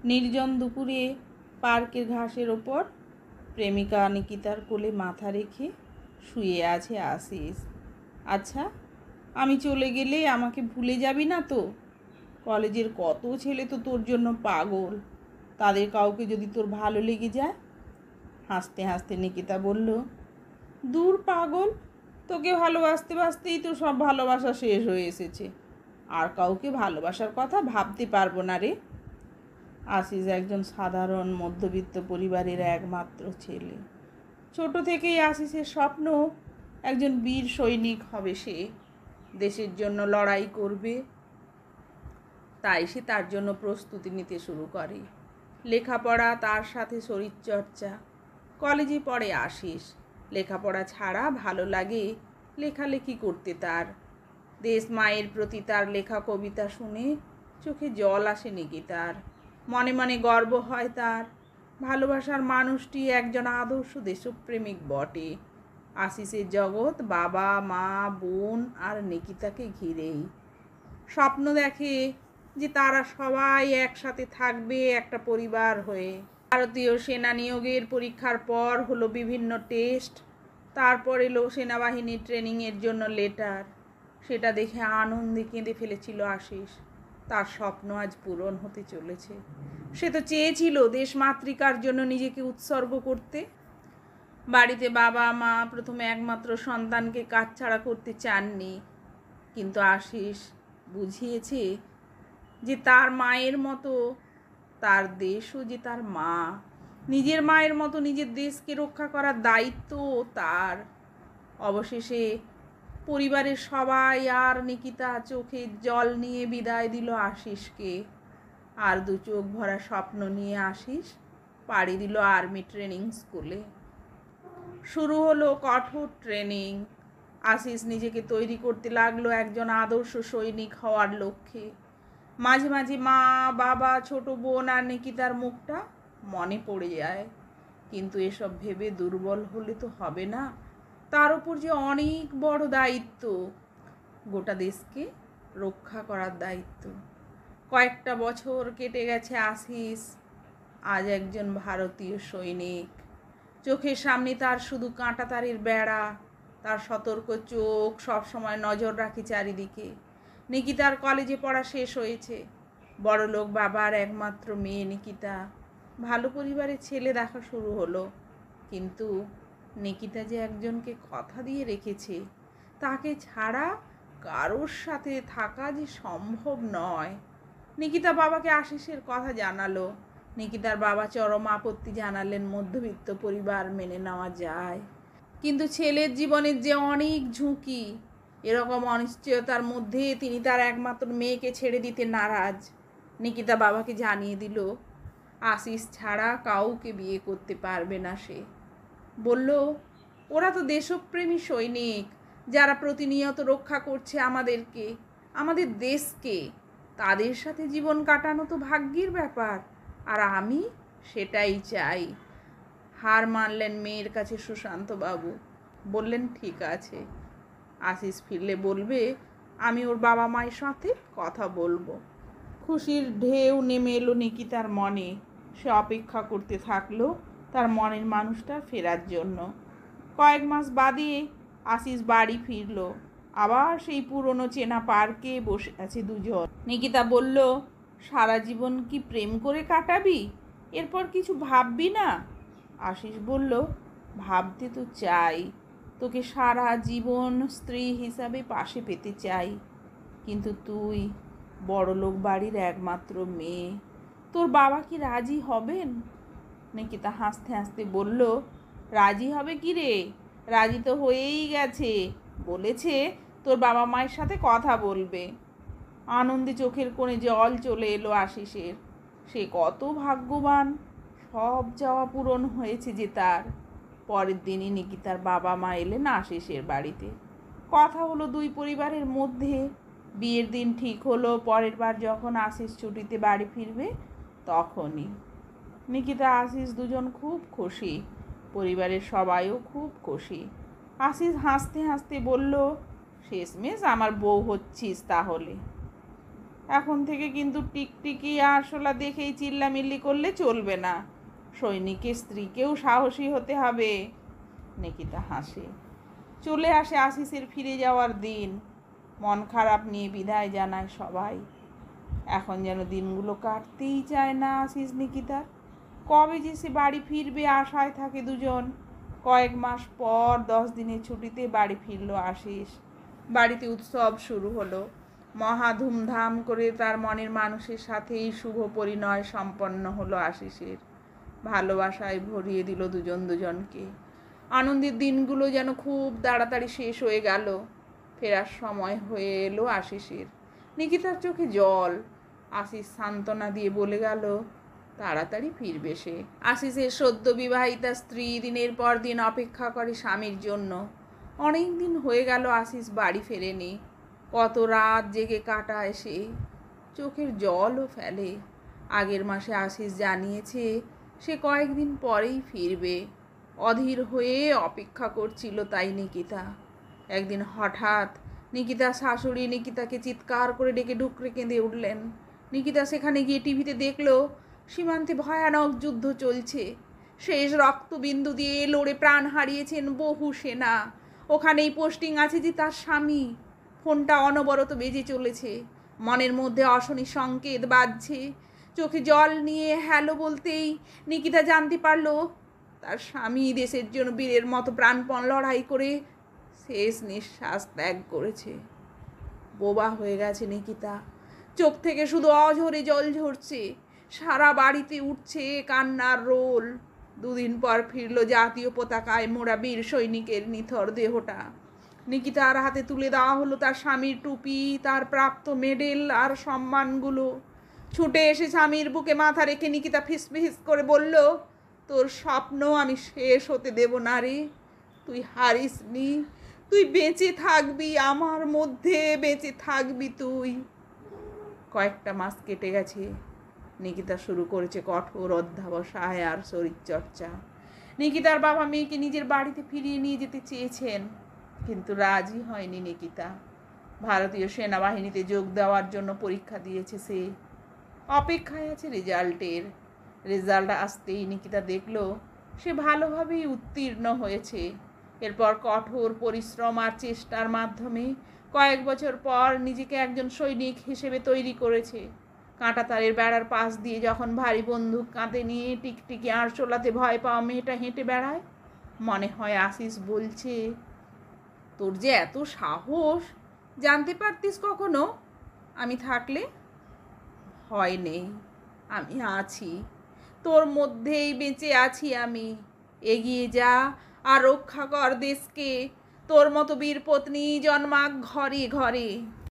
নির্জন দুপুরে পার্কের ঘাসের ওপর প্রেমিকা নিকিতার কোলে মাথা রেখে শুয়ে আছে আশিস। আচ্ছা, আমি চলে গেলে আমাকে ভুলে যাবি না তো? কলেজের কত ছেলে তো তোর জন্য পাগল, তাদের কাউকে যদি তোর ভালো লেগে যায়? হাসতে হাসতে নিকিতা বলল, দূর পাগল, তোকে ভালোবাসতে বাসতেই তো সব ভালোবাসা শেষ হয়ে এসেছে। আর কাউকে ভালোবাসার কথা ভাবতে পারবো না রে। আশিস একজন সাধারণ মধ্যবিত্ত পরিবারের একমাত্র ছেলে। ছোট থেকেই আশিসের স্বপ্ন একজন বীর সৈনিক হবে সে, দেশের জন্য লড়াই করবে। তাই সে তার জন্য প্রস্তুতি নিতে শুরু করে। লেখাপড়া তার সাথে শরীরচর্চা। কলেজে পড়ে আশিস। লেখাপড়া ছাড়া ভালো লাগে লেখালেখি করতে তার। দেশ মায়ের প্রতি তার লেখা কবিতা শুনে চোখে জল আসে নিকিতার। মনে মনে গর্ব হয় তার। ভালোবাসার মানুষটি একজন আদর্শ দেশপ্রেমিক বটে। আশিসের জগৎ বাবা মা বোন আর নিকিতাকে ঘিরেই। স্বপ্ন দেখে যে তারা সবাই একসাথে থাকবে একটা পরিবার হয়ে। ভারতীয় সেনা নিয়োগের পরীক্ষার পর হলো বিভিন্ন টেস্ট, তারপর এলো সেনাবাহিনীর ট্রেনিংয়ের জন্য লেটার। সেটা দেখে আনন্দে কেঁদে ফেলেছিল আশিস। তার স্বপ্ন আজ পূরণ হতে চলেছে। সে তো চেয়েছিল দেশমাতৃকার জন্য নিজেকে উৎসর্গ করতে। বাড়িতে বাবা মা প্রথমে একমাত্র সন্তানকে কাছছাড়া করতে চাননি, কিন্তু আশিস বুঝিয়েছে যে তার মায়ের মতো তার দেশও যে তার মা। নিজের মায়ের মতো নিজের দেশকে রক্ষা করার দায়িত্ব তার। অবশেষে পরিবারের সবাই আর নিকিতা চোখে জল নিয়ে বিদায় দিল আশিসকে। আর দু চোখ ভরা স্বপ্ন নিয়ে আশিস পাড়ি দিল আর্মি ট্রেনিং স্কুলে। শুরু হলো কঠোর ট্রেনিং। আশিস নিজেকে তৈরি করতে লাগলো একজন আদর্শ সৈনিক হওয়ার লক্ষ্যে। মাঝে মাঝে মা বাবা ছোট বোন আর নিকিতার মুখটা মনে পড়ে যায়, কিন্তু এসব ভেবে দুর্বল হলে তো হবে না। তার উপর যে অনেক বড় দায়িত্ব, গোটা দেশকে রক্ষা করার দায়িত্ব। কয়েকটা বছর কেটে গেছে আশিস আজ একজন ভারতীয় সৈনিক। চোখের সামনে তার শুধু কাঁটাতারের বেড়া। তার সতর্ক চোখ সবসময় নজর রাখে চারিদিকে। নিকিতার কলেজে পড়া শেষ হয়েছে। বড়লোক বাবার একমাত্র মেয়ে নিকিতা। ভালো পরিবারের ছেলে দেখা শুরু হলো, কিন্তু নিকিতা যে একজনকে কথা দিয়ে রেখেছে, তাকে ছাড়া কারোর সাথে থাকা যে সম্ভব নয়। নিকিতা বাবাকে আশিসের কথা জানালো। নিকিতার বাবা চরম আপত্তি জানালেন, মধ্যবিত্ত পরিবার মেনে নেওয়া যায়, কিন্তু ছেলের জীবনের যে অনেক ঝুঁকি, এরকম অনিশ্চয়তার মধ্যে তিনি তার একমাত্র মেয়েকে ছেড়ে দিতে নারাজ। নিকিতা বাবাকে জানিয়ে দিল আশিস ছাড়া কাউকে বিয়ে করতে পারবে না সে। বলল, ওরা তো দেশপ্রেমী সৈনিক, যারা প্রতিনিয়ত রক্ষা করছে আমাদেরকে, আমাদের দেশকে। তাদের সাথে জীবন কাটানো তো ভাগ্যের ব্যাপার, আর আমি সেটাই চাই। হার মানলেন মেয়ের কাছে সুশান্ত বাবু। বললেন, ঠিক আছে, আশিস ফিরলে বলবে আমি ওর বাবা মায়ের সাথে কথা বলবো। খুশির ঢেউ নেমে এলো নিকিতার মনে। সে অপেক্ষা করতে থাকলো তার মনের মানুষটা ফেরার জন্য। কয়েক মাস বাদে আশিস বাড়ি ফিরল। আবার সেই পুরনো চেনা পার্কে বসে আছে দুজন। নিকিতা বলল, সারা জীবন কি প্রেম করে কাটাবি? এরপর কিছু ভাববি না? আশিস বলল, ভাবতে তো চাই, তোকে সারা জীবন স্ত্রী হিসাবে পাশে পেতে চাই, কিন্তু তুই বড়লোক বাড়ির একমাত্র মেয়ে, তোর বাবা কি রাজি হবেন? নিকিতা হাসতে হাসতে বলল, রাজি হবে কি রে? রাজি তো হয়েই গেছে, বলেছে তোর বাবা মায়ের সাথে কথা বলবে। আনন্দে চোখের কোণে জল চলে এলো আশিসের। সে কত ভাগ্যবান, সব চাওয়া পূরণ হয়েছে যে তার। পরের দিনই নিকিতার বাবা মা এলেন আশিসের বাড়িতে। কথা হলো দুই পরিবারের মধ্যে। বিয়ের দিন ঠিক হলো পরের বার যখন আশিস ছুটিতে বাড়ি ফিরবে তখনই। নিকিতা আশিস দুজন খুব খুশি, পরিবারের সবাইও খুব খুশি। আশিস হাসতে হাসতে বলল, শেষমেশ আমার বউ হচ্ছিস তাহলে। এখন থেকে কিন্তু টিকটিকি আরশোলা দেখেই চিল্লামিল্লি করলে চলবে না, সৈনিকের স্ত্রীকেও সাহসী হতে হবে। নিকিতা হাসে। চলে আসে আশিসের ফিরে যাওয়ার দিন। মন খারাপ নিয়ে বিদায় জানায় সবাই। এখন যেন দিনগুলো কাটতেই চায় না আশিস নিকিতার। কবে যে সে বাড়ি ফিরবে আশায় থাকে দুজন। কয়েক মাস পর 10 দিনের ছুটিতে বাড়ি ফিরল আশিস। বাড়িতে উৎসব শুরু হলো। মহা ধুমধাম করে তার মনের মানুষের সাথেই শুভ পরিণয় সম্পন্ন হলো আশিসের। ভালোবাসায় ভরিয়ে দিল দুজন দুজনকে। আনন্দের দিনগুলো যেন খুব তাড়াতাড়ি শেষ হয়ে গেল। ফেরার সময় হয়ে এলো আশিসের। নিকিতার চোখে জল। আশিস সান্ত্বনা দিয়ে বলে গেল, তাড়াতাড়ি ফিরবে সে। আশিসের সদ্য বিবাহিতা স্ত্রী দিনের পর দিন অপেক্ষা করে স্বামীর জন্য। অনেক দিন হয়ে গেল আশিস বাড়ি ফেরেনি। কত রাত জেগে কাটায় সে, চোখের জলও ফেলে। আগের মাসে আশিস জানিয়েছে সে কয়েকদিন পরেই ফিরবে। অধীর হয়ে অপেক্ষা করছিল তাই নিকিতা। একদিন হঠাৎ নিকিতার শাশুড়ি নিকিতাকে চিৎকার করে ডেকে ডুকরে কেঁদে উঠলেন। নিকিতা সেখানে গিয়ে টিভিতে দেখল সীমান্তে ভয়ানক যুদ্ধ চলছে। শেষ রক্তবিন্দু দিয়ে লড়ে প্রাণ হারিয়েছেন বহু সেনা। ওখানেই পোস্টিং আছে যে তার স্বামী। ফোনটা অনবরত বেজে চলেছে। মনের মধ্যে অশনি সংকেত বাজছে। চোখে জল নিয়ে হ্যালো বলতেই নিকিতা জানতে পারল তার স্বামী দেশের জন্য বীরের মতো প্রাণপণ লড়াই করে শেষ নিঃশ্বাস ত্যাগ করেছে। বোবা হয়ে গেছে নিকিতা। চোখ থেকে শুধু অঝরে জল ঝরছে। সারা বাড়িতে উঠছে কান্নার রোল। 2 দিন পর ফিরল জাতীয় পতাকায় মোড়া বীর সৈনিকের নিথর দেহটা। নিকিতার হাতে তুলে দেওয়া হলো তার স্বামীর টুপি, তার প্রাপ্ত মেডেল আর সম্মানগুলো। ছুটে এসে স্বামীর বুকে মাথা রেখে নিকিতা ফিসফিস করে বলল, তোর স্বপ্ন আমি শেষ হতে দেব না রে। তুই হারিসনি, তুই বেঁচে থাকবি, আমার মধ্যে বেঁচে থাকবি তুই। কয়েকটা মাস কেটে গেছে। নিকিতা শুরু করেছে কঠোর অধ্যাবসায় আর শরীরচর্চা। নিকিতার বাবা মেয়েকে নিজের বাড়িতে ফিরিয়ে নিয়ে যেতে চেয়েছেন, কিন্তু রাজি হয়নি নিকিতা। ভারতীয় সেনাবাহিনীতে যোগ দেওয়ার জন্য পরীক্ষা দিয়েছে সে। অপেক্ষায় আছে রেজাল্টের। রেজাল্ট আসতেই নিকিতা দেখল সে ভালোভাবেই উত্তীর্ণ হয়েছে। এরপর কঠোর পরিশ্রম আর চেষ্টার মাধ্যমে কয়েক বছর পর নিজেকে একজন সৈনিক হিসেবে তৈরি করেছে। কাঁটাতারের বেড়ার পাশ দিয়ে যখন ভারী বন্দুক কাঁধে নিয়ে টিকটিকি আরশোলাতে ভয় পাওয়া মেয়েটা হেঁটে বেড়ায়, মনে হয় আশিস বলছে, তোর যে এত সাহস, জানতে পারতিস কখনো আমি থাকলে? ভয় নেই, আমি আছি, তোর মধ্যেই বেঁচে আছি আমি। এগিয়ে যা আর রক্ষা কর দেশকে। তোর মতো বীর পত্নী জন্মাক ঘরে ঘরে।